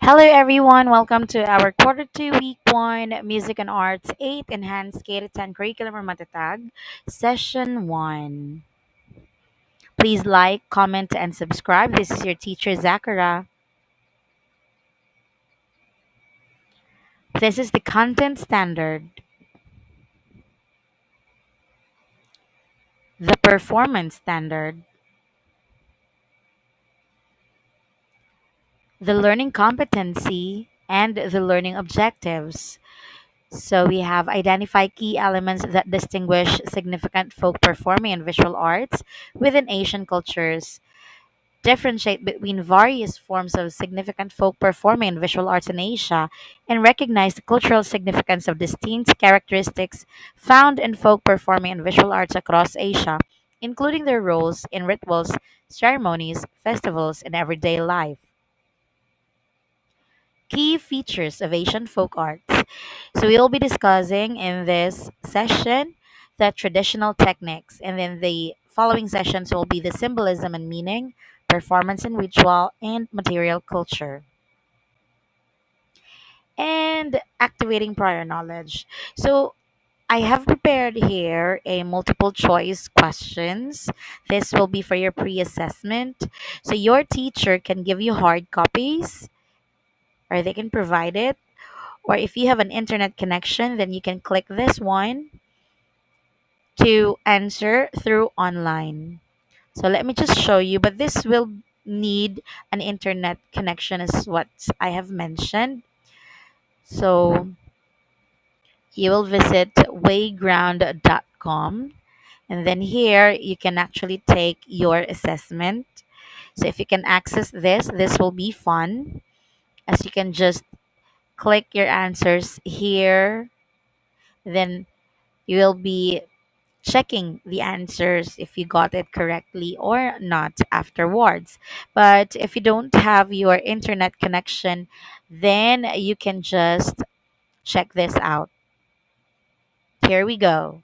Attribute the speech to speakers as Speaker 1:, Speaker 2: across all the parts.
Speaker 1: Hello, everyone. Welcome to our quarter two, week one, Music and Arts 8 Enhanced K-10 Curriculum or MATATAG, session 1. Please like, comment, and subscribe. This is your teacher, Zakara. This is the content standard, the performance standard, the learning competency, and the learning objectives. So we have identify key elements that distinguish significant folk performing and visual arts within Asian cultures, differentiate between various forms of significant folk performing and visual arts in Asia, and recognize the cultural significance of distinct characteristics found in folk performing and visual arts across Asia, including their roles in rituals, ceremonies, festivals, and everyday life. Key features of Asian folk arts. So we'll be discussing in this session the traditional techniques, and then the following sessions will be the symbolism and meaning, performance and ritual, and material culture. And activating prior knowledge. So I have prepared here a multiple choice questions. This will be for your pre-assessment. So your teacher can give you hard copies or they can provide it. Or if you have an internet connection, then you can click this one to answer through online. So let me just show you, but this will need an internet connection as what I have mentioned. So you will visit wayground.com, and then here you can actually take your assessment. So if you can access this will be fun as you can just click your answers here. Then you will be checking the answers if you got it correctly or not afterwards. But if you don't have your internet connection, then you can just check this out. Here we go.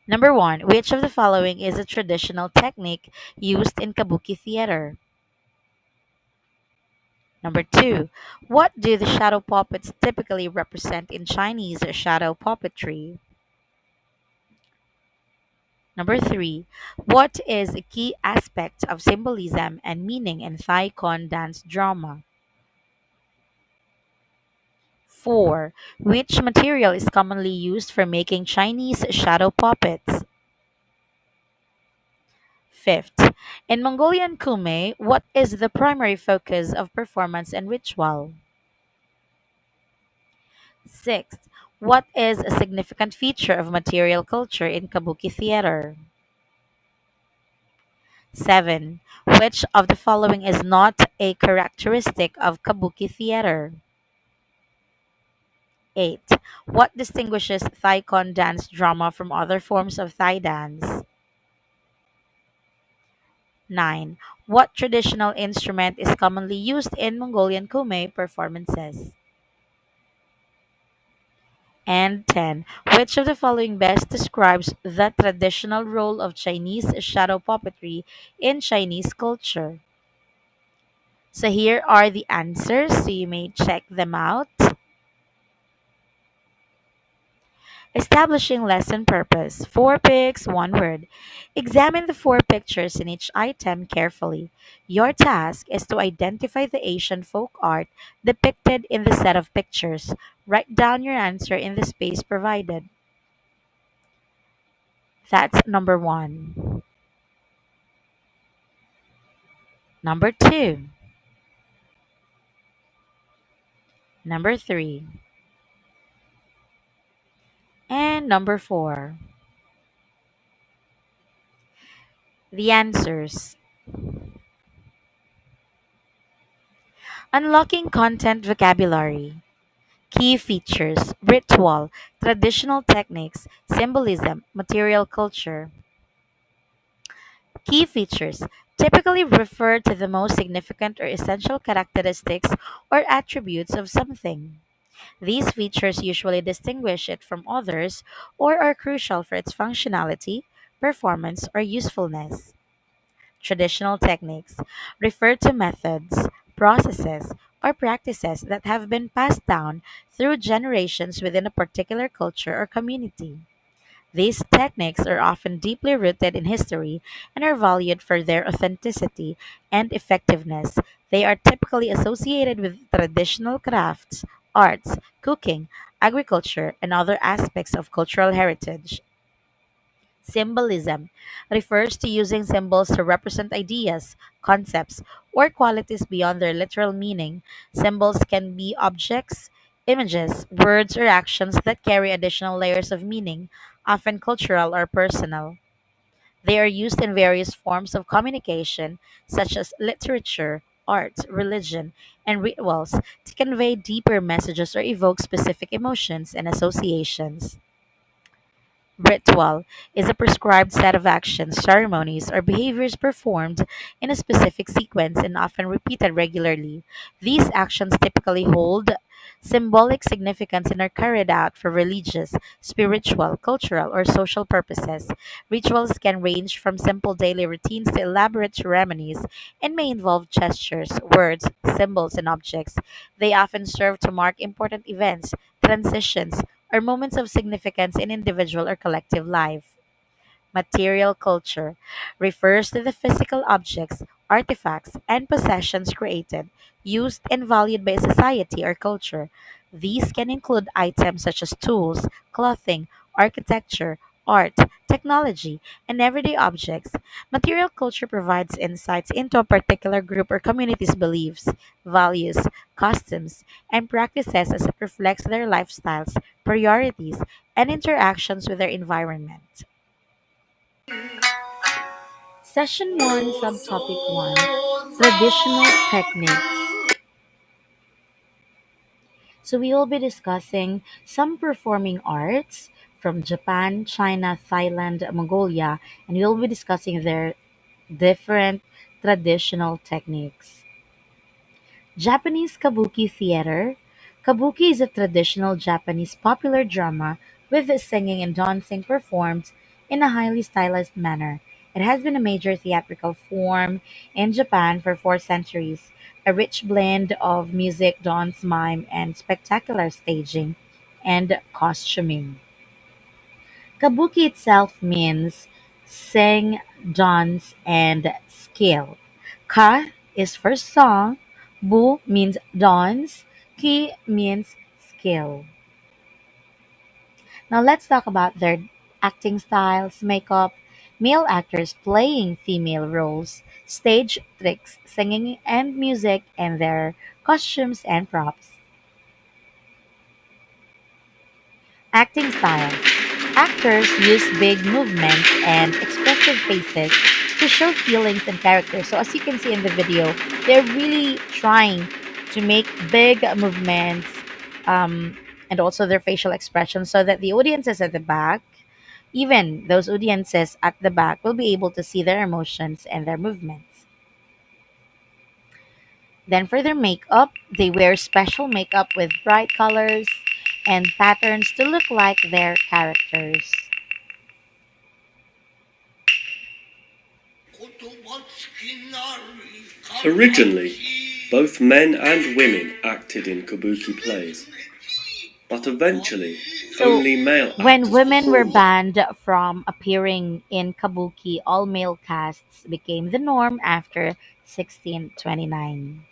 Speaker 1: Number one, which of the following is a traditional technique used in Kabuki theater? Number two, what do the shadow puppets typically represent in Chinese shadow puppetry? Number three, what is a key aspect of symbolism and meaning in Thai Khon dance drama? Four, which material is commonly used for making Chinese shadow puppets? Fifth, in Mongolian Khoomei, what is the primary focus of performance and ritual? Sixth, what is a significant feature of material culture in Kabuki theater? 7. Which of the following is not a characteristic of Kabuki theater? 8. What distinguishes Thaikon dance drama from other forms of Thai dance? 9. What traditional instrument is commonly used in Mongolian Khoomei performances? And 10. Which of the following best describes the traditional role of Chinese shadow puppetry in Chinese culture? So here are the answers, so you may check them out. Establishing lesson purpose. 4 pics, 1 word. Examine the 4 pictures in each item carefully. Your task is to identify the Asian folk art depicted in the set of pictures. Write down your answer in the space provided. That's number 1. Number 2. Number 3. And number 4. The answers. Unlocking content vocabulary. Key features, ritual, traditional techniques, symbolism, material culture. Key features typically refer to the most significant or essential characteristics or attributes of something. These features usually distinguish it from others or are crucial for its functionality, performance, or usefulness. Traditional techniques refer to methods, processes, or practices that have been passed down through generations within a particular culture or community. These techniques are often deeply rooted in history and are valued for their authenticity and effectiveness. They are typically associated with traditional crafts, arts, cooking, agriculture, and other aspects of cultural heritage. Symbolism refers to using symbols to represent ideas, concepts, or qualities beyond their literal meaning. Symbols can be objects, images, words, or actions that carry additional layers of meaning, often cultural or personal. They are used in various forms of communication, such as literature, art, religion, and rituals, to convey deeper messages or evoke specific emotions and associations. Ritual is a prescribed set of actions, ceremonies, or behaviors performed in a specific sequence and often repeated regularly. These actions typically hold symbolic significance and are carried out for religious, spiritual, cultural, or social purposes. Rituals can range from simple daily routines to elaborate ceremonies and may involve gestures, words, symbols, and objects. They often serve to mark important events, transitions, or moments of significance in individual or collective life. Material culture refers to the physical objects, artifacts, and possessions created, used, and valued by a society or culture. These can include items such as tools, clothing, architecture, art, technology, and everyday objects. Material culture provides insights into a particular group or community's beliefs, values, customs, and practices as it reflects their lifestyles, priorities, and interactions with their environment. Session 1, Subtopic 1, Traditional Techniques. So, we will be discussing some performing arts from Japan, China, Thailand, Mongolia, and we will be discussing their different traditional techniques. Japanese Kabuki theater. Kabuki is a traditional Japanese popular drama with the singing and dancing performed in a highly stylized manner. It has been a major theatrical form in Japan for 4 centuries, a rich blend of music, dance, mime, and spectacular staging and costuming. Kabuki itself means sing, dance, and skill. Ka is for song, bu means dance, ki means skill. Now let's talk about their acting styles, makeup, male actors playing female roles, stage tricks, singing and music, and their costumes and props. Acting styles. Actors use big movements and expressive faces to show feelings and characters. So, as you can see in the video, they're really trying to make big movements um, and also their facial expressions so that the audiences at the back, even those audiences at the back, will be able to see their emotions and their movements. Then, for their makeup, they wear special makeup with bright colors and patterns to look like their characters.
Speaker 2: Originally, both men and women acted in kabuki plays, but eventually
Speaker 1: So,
Speaker 2: only male
Speaker 1: when
Speaker 2: actors
Speaker 1: women were
Speaker 2: performed.
Speaker 1: banned from appearing in kabuki, all male casts became the norm after 1629.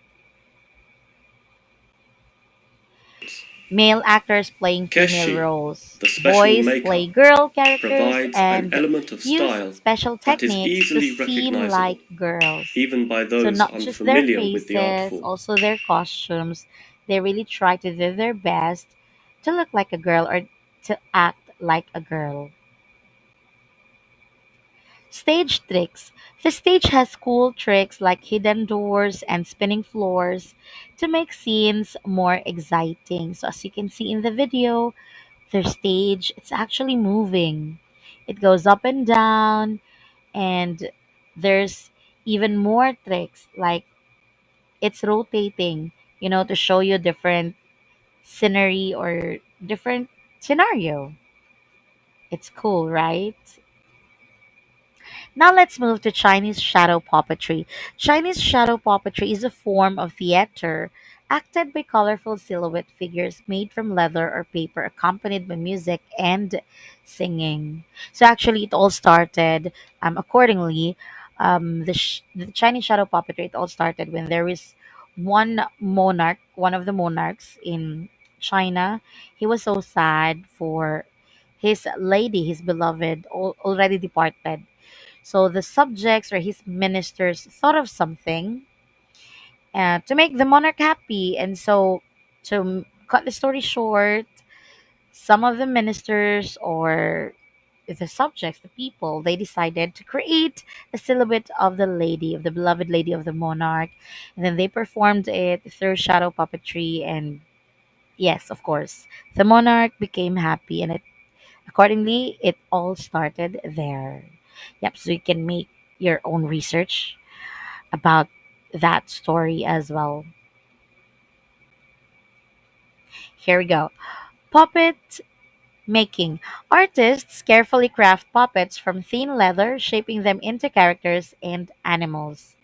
Speaker 1: Male actors playing female
Speaker 2: Keshi,
Speaker 1: roles.
Speaker 2: the special
Speaker 1: Boys play
Speaker 2: makeup,
Speaker 1: girl characters
Speaker 2: provides an
Speaker 1: and
Speaker 2: element of
Speaker 1: use
Speaker 2: style
Speaker 1: special
Speaker 2: that is
Speaker 1: techniques to
Speaker 2: easily
Speaker 1: seem like
Speaker 2: recognizable,
Speaker 1: girls.
Speaker 2: even by
Speaker 1: So,
Speaker 2: those
Speaker 1: not just their
Speaker 2: unfamiliar with the art
Speaker 1: faces,
Speaker 2: form.
Speaker 1: also their costumes. They really try to do their best to look like a girl or to act like a girl. Stage tricks. The stage has cool tricks like hidden doors and spinning floors to make scenes more exciting. So as you can see in the video, their stage, it's actually moving. It goes up and down and there's even more tricks like it's rotating, to show you different scenery or different scenario. It's cool, right? Now let's move to Chinese shadow puppetry. Chinese shadow puppetry is a form of theater acted by colorful silhouette figures made from leather or paper, accompanied by music and singing. So actually, it all started accordingly. The Chinese shadow puppetry, it all started when there is one monarch, one of the monarchs in China. He was so sad for his lady, his beloved, already departed. So the subjects or his ministers thought of something to make the monarch happy. And so, cut the story short, some of the ministers or the subjects, the people, they decided to create a silhouette of the lady, of the beloved lady of the monarch. And then they performed it through shadow puppetry. And yes, of course, the monarch became happy. And accordingly, it all started there. Yep, so you can make your own research about that story as well. Here we go. Puppet making. Artists carefully craft puppets from thin leather, shaping them into characters and animals.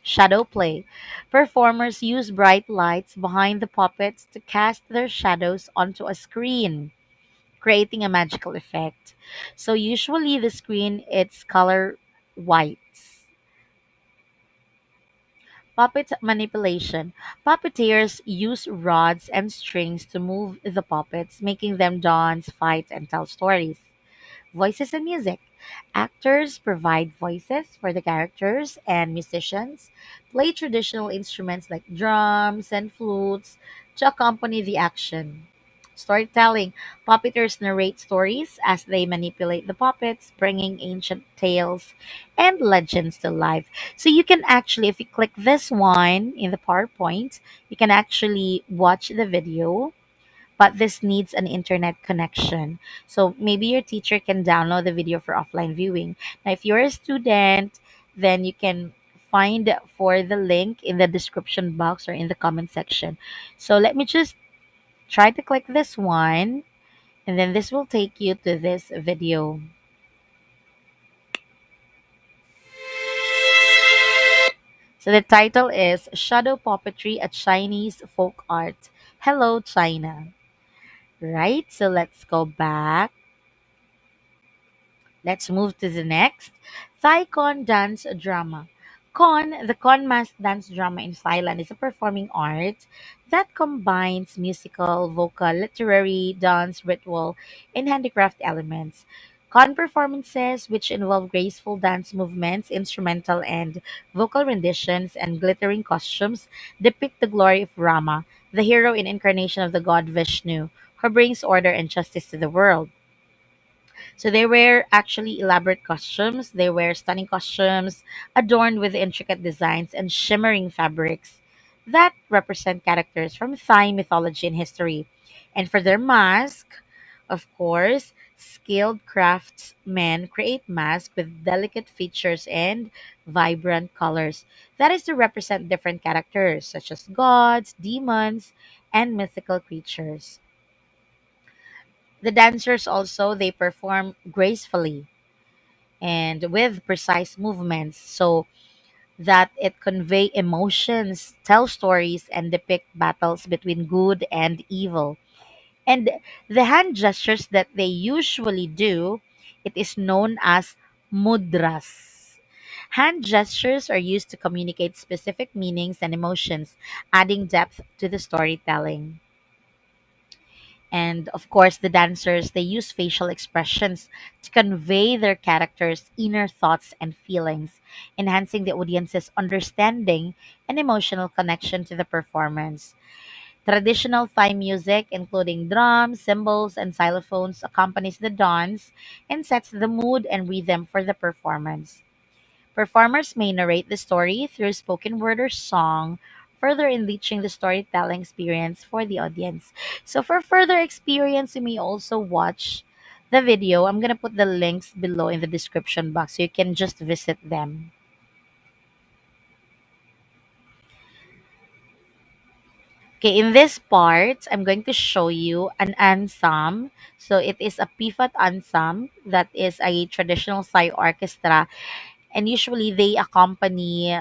Speaker 1: Shadow play. Performers use bright lights behind the puppets to cast their shadows onto a screen, creating a magical effect. So usually the screen it's color white. Puppet manipulation. Puppeteers use rods and strings to move the puppets, making them dance, fight, and tell stories. Voices and music. Actors provide voices for the characters, and musicians play traditional instruments like drums and flutes to accompany the action. Storytelling. Puppeteers narrate stories as they manipulate the puppets, bringing ancient tales and legends to life. So you can actually, if you click this one in the PowerPoint, you can actually watch the video, but this needs an internet connection. So maybe your teacher can download the video for offline viewing. Now, if you're a student, then you can find for the link in the description box or in the comment section. So let me just try to click this one, and then this will take you to this video. So the title is Shadow Puppetry, a Chinese Folk Art. Hello, China. Right? So let's go back. Let's move to the next. Thai Khon dance drama. Khon, the Khon mask dance drama in Thailand, is a performing art that combines musical, vocal, literary, dance, ritual, and handicraft elements. Khon performances, which involve graceful dance movements, instrumental and vocal renditions, and glittering costumes, depict the glory of Rama, the hero and incarnation of the god Vishnu, who brings order and justice to the world. So they wear actually elaborate costumes. They wear stunning costumes adorned with intricate designs and shimmering fabrics that represent characters from Thai mythology and history. And for their mask, of course, skilled craftsmen create masks with delicate features and vibrant colors. That is to represent different characters such as gods, demons, and mythical creatures. The dancers also they perform gracefully and with precise movements so that it convey emotions, tell stories and depict battles between good and evil. And the hand gestures that they usually do, it is known as mudras. Hand gestures are used to communicate specific meanings and emotions, adding depth to the storytelling. And of course, the dancers, they use facial expressions to convey their characters' inner thoughts and feelings, enhancing the audience's understanding and emotional connection to the performance. Traditional Thai music, including drums, cymbals, and xylophones, accompanies the dance and sets the mood and rhythm for the performance. Performers may narrate the story through spoken word or song, further enriching the storytelling experience for the audience. So, for further experience, you may also watch the video. I'm going to put the links below in the description box so you can just visit them. Okay, in this part, I'm going to show you an ansam. So, it is a pifat ansam that is a traditional Thai orchestra, and usually they accompany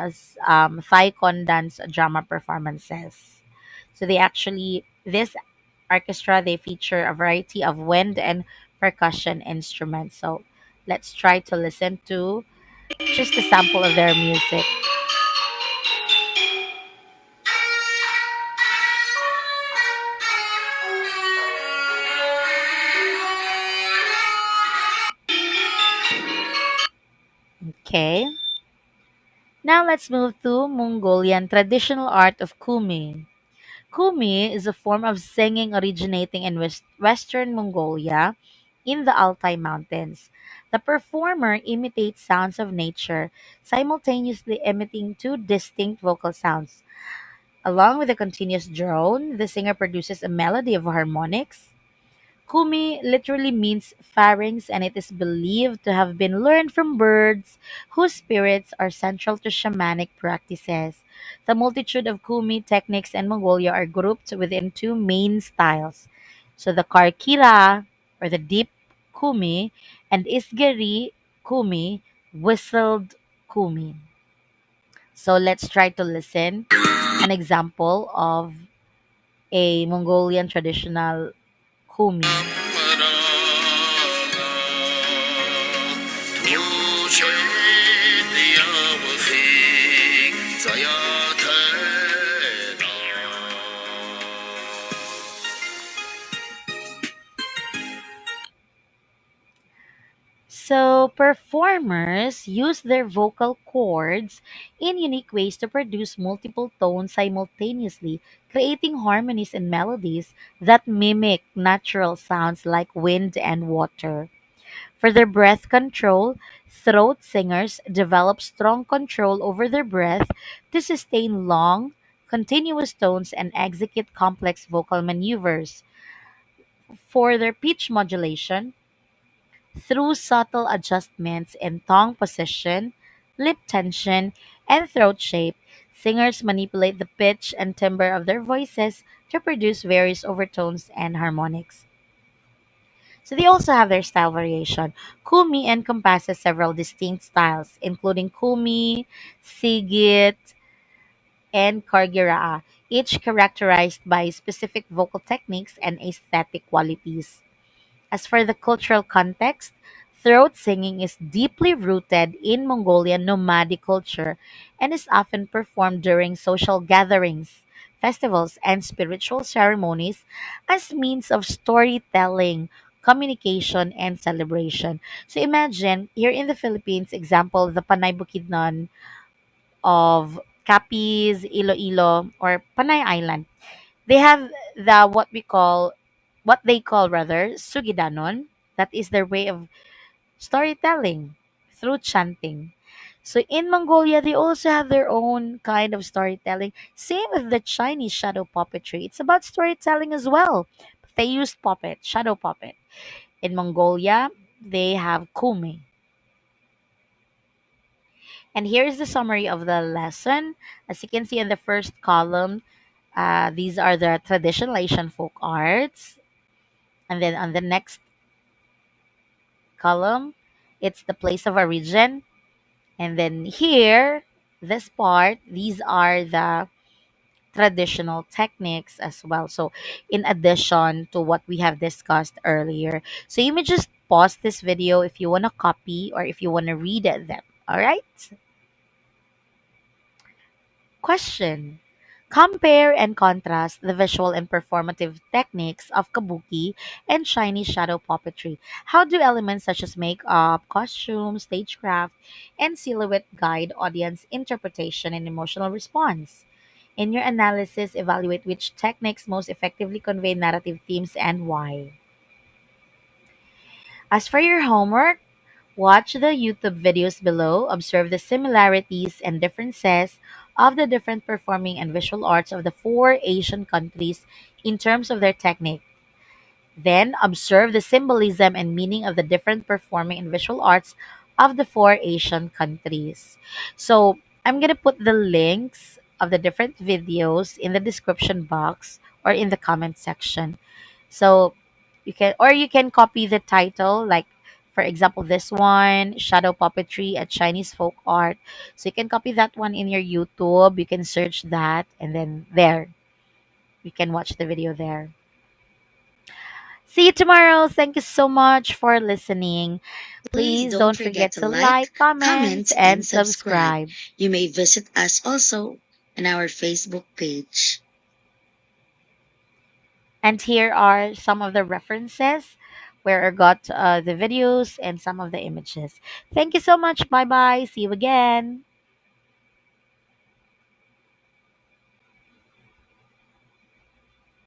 Speaker 1: Thai dance drama performances. So this orchestra, they feature a variety of wind and percussion instruments. So let's try to listen to just a sample of their music. Okay. Now let's move to Mongolian traditional art of Khoomei. Khoomei is a form of singing originating in western Mongolia in the Altai Mountains. The performer imitates sounds of nature, simultaneously emitting two distinct vocal sounds. Along with a continuous drone, the singer produces a melody of harmonics. Kumi literally means pharynx, and it is believed to have been learned from birds whose spirits are central to shamanic practices. The multitude of Kumi techniques in Mongolia are grouped within two main styles. So the Karkira, or the deep Kumi, and Isgari Kumi, whistled Kumi. So let's try to listen an example of a Mongolian traditional Kumi. So, performers use their vocal cords in unique ways to produce multiple tones simultaneously, creating harmonies and melodies that mimic natural sounds like wind and water. For their breath control, throat singers develop strong control over their breath to sustain long, continuous tones and execute complex vocal maneuvers. For their pitch modulation, through subtle adjustments in tongue position, lip tension, and throat shape, singers manipulate the pitch and timbre of their voices to produce various overtones and harmonics. So they also have their style variation. Kumi encompasses several distinct styles, including Kumi, Sigit, and Kargira, each characterized by specific vocal techniques and aesthetic qualities. As for the cultural context, throat singing is deeply rooted in Mongolian nomadic culture and is often performed during social gatherings, festivals, and spiritual ceremonies as means of storytelling, communication, and celebration. So imagine here in the Philippines, example, the Panay Bukidnon of Capiz, Iloilo, or Panay Island. They have what they call rather sugidanon. That is their way of storytelling through chanting. So in Mongolia, they also have their own kind of storytelling. Same with the Chinese shadow puppetry. It's about storytelling as well. They use shadow puppet. In Mongolia, they have kume. And here's the summary of the lesson. As you can see in the first column, these are the traditional Asian folk arts. And then on the next column, it's the place of origin. And then here, this part, these are the traditional techniques as well. So, in addition to what we have discussed earlier. So, you may just pause this video if you want to copy or if you want to read them. All right? Question. Compare and contrast the visual and performative techniques of kabuki and Chinese shadow puppetry. How do elements such as makeup, costume, stagecraft, and silhouette guide audience interpretation and emotional response? In your analysis, evaluate which techniques most effectively convey narrative themes and why. As for your homework, watch the YouTube videos below, observe the similarities and differences of the different performing and visual arts of the four Asian countries in terms of their technique. Then observe the symbolism and meaning of the different performing and visual arts of the four Asian countries. So I'm going to put the links of the different videos in the description box or in the comment section. So you can copy the title, like for example this one, Shadow Puppetry, a Chinese folk art. So you can copy that one in your YouTube. You can search that and then there. You can watch the video there. See you tomorrow. Thank you so much for listening.
Speaker 3: Please
Speaker 1: Please
Speaker 3: don't
Speaker 1: don't
Speaker 3: forget
Speaker 1: forget
Speaker 3: to
Speaker 1: to
Speaker 3: like,
Speaker 1: like, comment,
Speaker 3: comment, and
Speaker 1: and
Speaker 3: subscribe.
Speaker 1: subscribe.
Speaker 3: You may visit us also on our Facebook page.
Speaker 1: And here are some of the references where I got the videos and some of the images. Thank you so much. Bye bye. See you again.